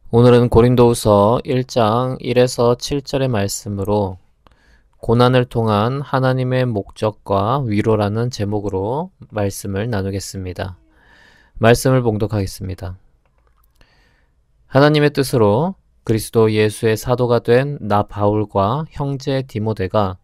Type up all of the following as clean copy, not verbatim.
오늘은 고린도후서 1장 1에서 7절의 말씀으로 고난을 통한 하나님의 목적과 위로라는 제목으로 말씀을 나누겠습니다. 말씀을 봉독하겠습니다. 하나님의 뜻으로 그리스도 예수의 사도가 된 나 바울과 형제 디모데가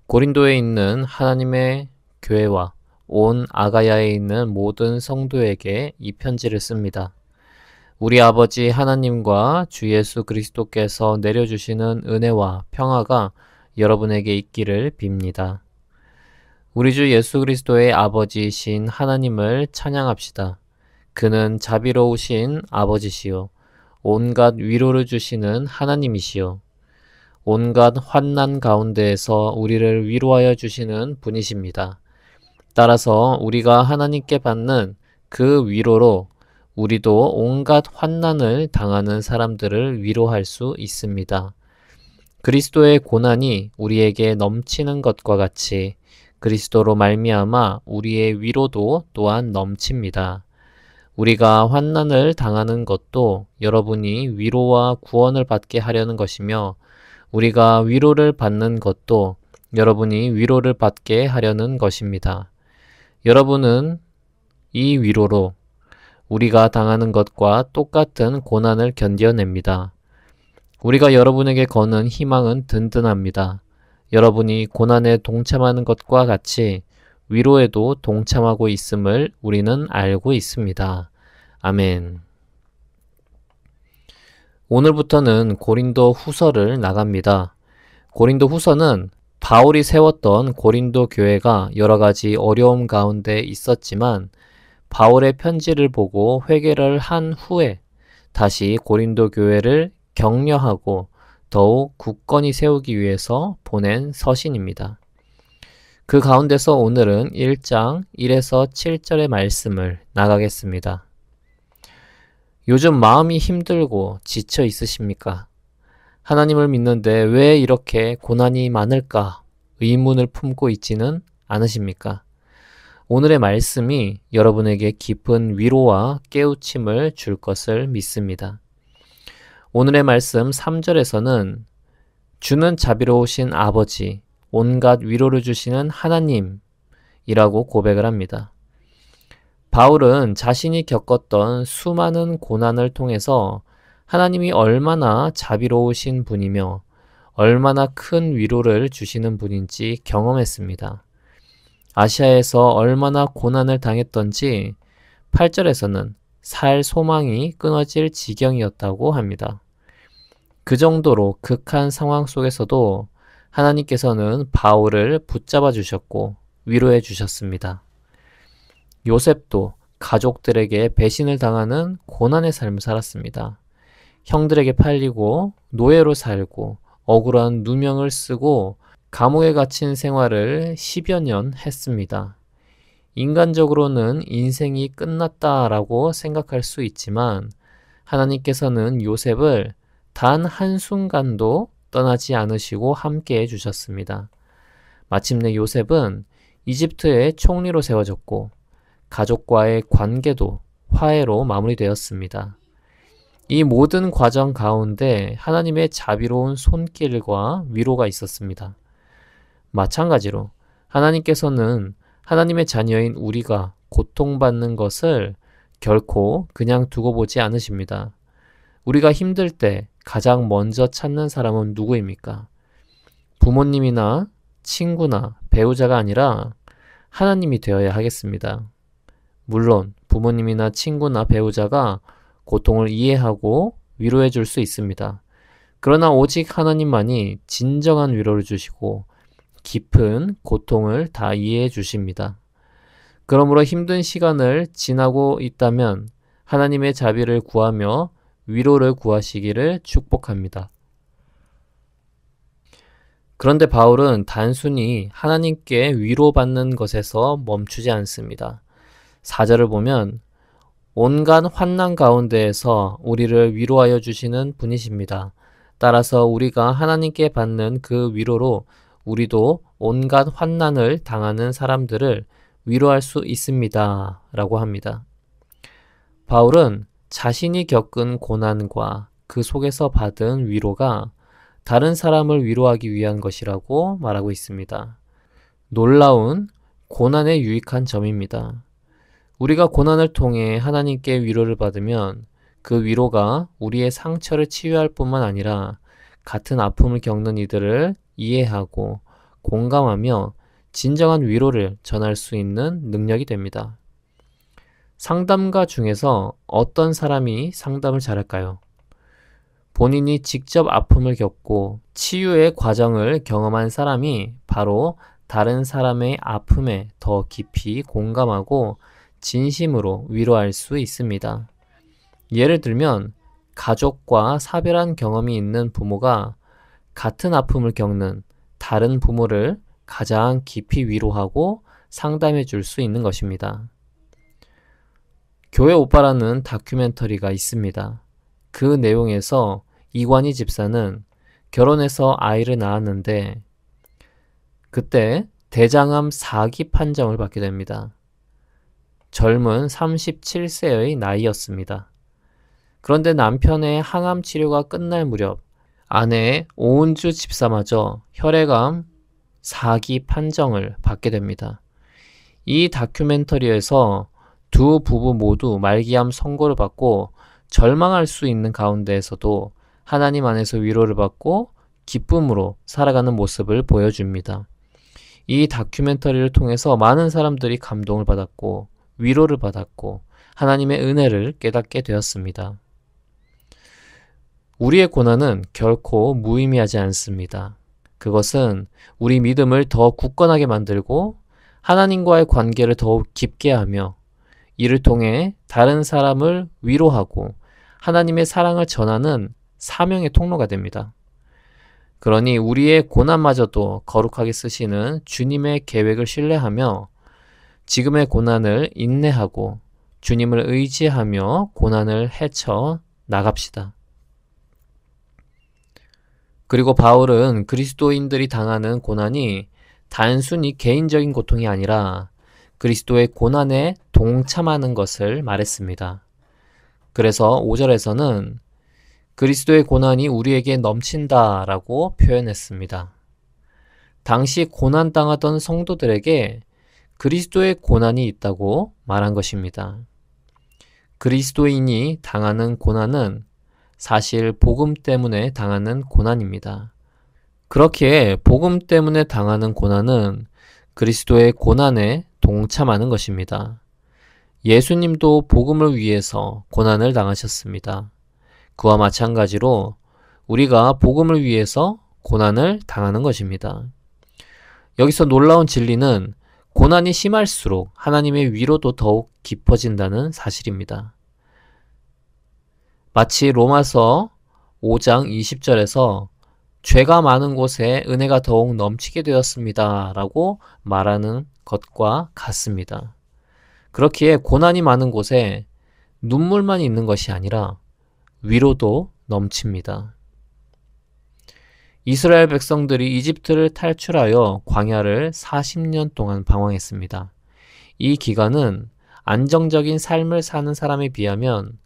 고린도에 있는 하나님의 교회와 온 아가야에 있는 모든 성도에게 이 편지를 씁니다. 우리 아버지 하나님과 주 예수 그리스도께서 내려주시는 은혜와 평화가 여러분에게 있기를 빕니다. 우리 주 예수 그리스도의 아버지이신 하나님을 찬양합시다. 그는 자비로우신 아버지시요 온갖 위로를 주시는 하나님이시요 온갖 환난 가운데에서 우리를 위로하여 주시는 분이십니다. 따라서 우리가 하나님께 받는 그 위로로 우리도 온갖 환난을 당하는 사람들을 위로할 수 있습니다. 그리스도의 고난이 우리에게 넘치는 것과 같이 그리스도로 말미암아 우리의 위로도 또한 넘칩니다. 우리가 환난을 당하는 것도 여러분이 위로와 구원을 받게 하려는 것이며 우리가 위로를 받는 것도 여러분이 위로를 받게 하려는 것입니다. 여러분은 이 위로로 우리가 당하는 것과 똑같은 고난을 견뎌냅니다. 우리가 여러분에게 거는 희망은 든든합니다. 여러분이 고난에 동참하는 것과 같이 위로에도 동참하고 있음을 우리는 알고 있습니다. 아멘. 오늘부터는 고린도 후서를 나갑니다. 고린도 후서는 바울이 세웠던 고린도 교회가 여러 가지 어려움 가운데 있었지만 바울의 편지를 보고 회개를 한 후에 다시 고린도 교회를 격려하고 더욱 굳건히 세우기 위해서 보낸 서신입니다. 그 가운데서 오늘은 1장 1에서 7절의 말씀을 나가겠습니다. 요즘 마음이 힘들고 지쳐 있으십니까? 하나님을 믿는데 왜 이렇게 고난이 많을까 의문을 품고 있지는 않으십니까? 오늘의 말씀이 여러분에게 깊은 위로와 깨우침을 줄 것을 믿습니다. 오늘의 말씀 3절에서는 주는 자비로우신 아버지, 온갖 위로를 주시는 하나님이라고 고백을 합니다. 바울은 자신이 겪었던 수많은 고난을 통해서 하나님이 얼마나 자비로우신 분이며 얼마나 큰 위로를 주시는 분인지 경험했습니다. 아시아에서 얼마나 고난을 당했던지 8절에서는 살 소망이 끊어질 지경이었다고 합니다. 그 정도로 극한 상황 속에서도 하나님께서는 바울을 붙잡아 주셨고 위로해 주셨습니다. 요셉도 가족들에게 배신을 당하는 고난의 삶을 살았습니다. 형들에게 팔리고 노예로 살고 억울한 누명을 쓰고 감옥에 갇힌 생활을 10여 년 했습니다. 인간적으로는 인생이 끝났다라고 생각할 수 있지만 하나님께서는 요셉을 단 한순간도 떠나지 않으시고 함께 해주셨습니다. 마침내 요셉은 이집트의 총리로 세워졌고 가족과의 관계도 화해로 마무리되었습니다. 이 모든 과정 가운데 하나님의 자비로운 손길과 위로가 있었습니다. 마찬가지로 하나님께서는 하나님의 자녀인 우리가 고통받는 것을 결코 그냥 두고 보지 않으십니다. 우리가 힘들 때 가장 먼저 찾는 사람은 누구입니까? 부모님이나 친구나 배우자가 아니라 하나님이 되어야 하겠습니다. 물론 부모님이나 친구나 배우자가 고통을 이해하고 위로해 줄 수 있습니다. 그러나 오직 하나님만이 진정한 위로를 주시고 깊은 고통을 다 이해해 주십니다. 그러므로 힘든 시간을 지나고 있다면 하나님의 자비를 구하며 위로를 구하시기를 축복합니다. 그런데 바울은 단순히 하나님께 위로받는 것에서 멈추지 않습니다. 4절을 보면 온갖 환난 가운데에서 우리를 위로하여 주시는 분이십니다. 따라서 우리가 하나님께 받는 그 위로로 우리도 온갖 환난을 당하는 사람들을 위로할 수 있습니다. 라고 합니다. 바울은 자신이 겪은 고난과 그 속에서 받은 위로가 다른 사람을 위로하기 위한 것이라고 말하고 있습니다. 놀라운 고난의 유익한 점입니다. 우리가 고난을 통해 하나님께 위로를 받으면 그 위로가 우리의 상처를 치유할 뿐만 아니라 같은 아픔을 겪는 이들을 이해하고 공감하며 진정한 위로를 전할 수 있는 능력이 됩니다. 상담가 중에서 어떤 사람이 상담을 잘할까요? 본인이 직접 아픔을 겪고 치유의 과정을 경험한 사람이 바로 다른 사람의 아픔에 더 깊이 공감하고 진심으로 위로할 수 있습니다. 예를 들면 가족과 사별한 경험이 있는 부모가 같은 아픔을 겪는 다른 부모를 가장 깊이 위로하고 상담해 줄 수 있는 것입니다. 교회 오빠라는 다큐멘터리가 있습니다. 그 내용에서 이관희 집사는 결혼해서 아이를 낳았는데 그때 대장암 4기 판정을 받게 됩니다. 젊은 37세의 나이였습니다. 그런데 남편의 항암 치료가 끝날 무렵 아내 오은주 집사마저 혈액암 4기 판정을 받게 됩니다. 이 다큐멘터리에서 두 부부 모두 말기암 선고를 받고 절망할 수 있는 가운데에서도 하나님 안에서 위로를 받고 기쁨으로 살아가는 모습을 보여줍니다. 이 다큐멘터리를 통해서 많은 사람들이 감동을 받았고 위로를 받았고 하나님의 은혜를 깨닫게 되었습니다. 우리의 고난은 결코 무의미하지 않습니다. 그것은 우리 믿음을 더 굳건하게 만들고 하나님과의 관계를 더욱 깊게 하며 이를 통해 다른 사람을 위로하고 하나님의 사랑을 전하는 사명의 통로가 됩니다. 그러니 우리의 고난마저도 거룩하게 쓰시는 주님의 계획을 신뢰하며 지금의 고난을 인내하고 주님을 의지하며 고난을 헤쳐 나갑시다. 그리고 바울은 그리스도인들이 당하는 고난이 단순히 개인적인 고통이 아니라 그리스도의 고난에 동참하는 것을 말했습니다. 그래서 5절에서는 그리스도의 고난이 우리에게 넘친다라고 표현했습니다. 당시 고난당하던 성도들에게 그리스도의 고난이 있다고 말한 것입니다. 그리스도인이 당하는 고난은 사실 복음 때문에 당하는 고난입니다. 그렇기에 복음 때문에 당하는 고난은 그리스도의 고난에 동참하는 것입니다. 예수님도 복음을 위해서 고난을 당하셨습니다. 그와 마찬가지로 우리가 복음을 위해서 고난을 당하는 것입니다. 여기서 놀라운 진리는 고난이 심할수록 하나님의 위로도 더욱 깊어진다는 사실입니다. 마치 로마서 5장 20절에서 죄가 많은 곳에 은혜가 더욱 넘치게 되었습니다 라고 말하는 것과 같습니다. 그렇기에 고난이 많은 곳에 눈물만 있는 것이 아니라 위로도 넘칩니다. 이스라엘 백성들이 이집트를 탈출하여 광야를 40년 동안 방황했습니다. 이 기간은 안정적인 삶을 사는 사람에 비하면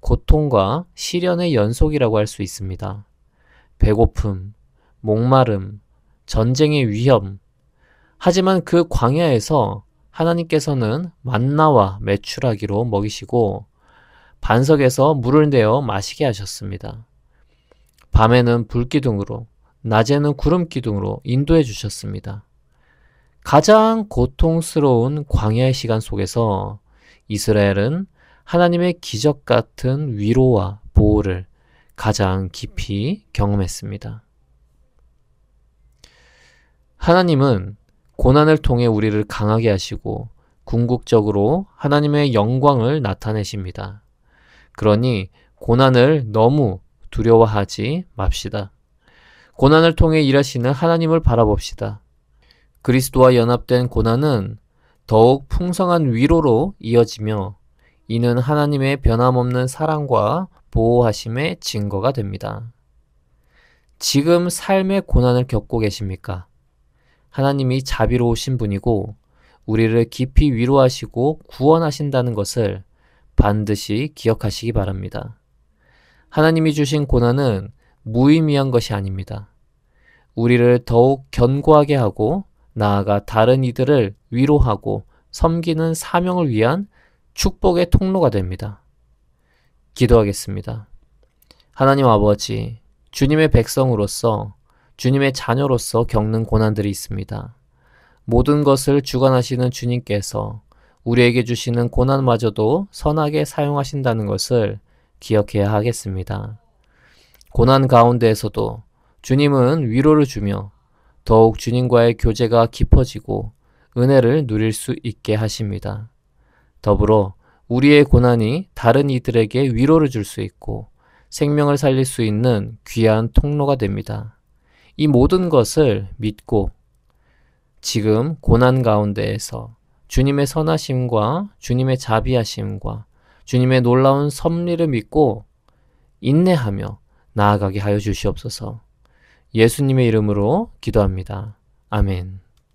고통과 시련의 연속이라고 할 수 있습니다. 배고픔, 목마름, 전쟁의 위험. 하지만 그 광야에서 하나님께서는 만나와 메추라기로 먹이시고 반석에서 물을 내어 마시게 하셨습니다. 밤에는 불기둥으로, 낮에는 구름기둥으로 인도해 주셨습니다. 가장 고통스러운 광야의 시간 속에서 이스라엘은 하나님의 기적 같은 위로와 보호를 가장 깊이 경험했습니다. 하나님은 고난을 통해 우리를 강하게 하시고 궁극적으로 하나님의 영광을 나타내십니다. 그러니 고난을 너무 두려워하지 맙시다. 고난을 통해 일하시는 하나님을 바라봅시다. 그리스도와 연합된 고난은 더욱 풍성한 위로로 이어지며 이는 하나님의 변함없는 사랑과 보호하심의 증거가 됩니다. 지금 삶의 고난을 겪고 계십니까? 하나님이 자비로우신 분이고 우리를 깊이 위로하시고 구원하신다는 것을 반드시 기억하시기 바랍니다. 하나님이 주신 고난은 무의미한 것이 아닙니다. 우리를 더욱 견고하게 하고 나아가 다른 이들을 위로하고 섬기는 사명을 위한 축복의 통로가 됩니다. 기도하겠습니다. 하나님 아버지, 주님의 백성으로서 주님의 자녀로서 겪는 고난들이 있습니다. 모든 것을 주관하시는 주님께서 우리에게 주시는 고난마저도 선하게 사용하신다는 것을 기억해야 하겠습니다. 고난 가운데에서도 주님은 위로를 주며 더욱 주님과의 교제가 깊어지고 은혜를 누릴 수 있게 하십니다. 더불어 우리의 고난이 다른 이들에게 위로를 줄 수 있고 생명을 살릴 수 있는 귀한 통로가 됩니다. 이 모든 것을 믿고 지금 고난 가운데에서 주님의 선하심과 주님의 자비하심과 주님의 놀라운 섭리를 믿고 인내하며 나아가게 하여 주시옵소서. 예수님의 이름으로 기도합니다. 아멘.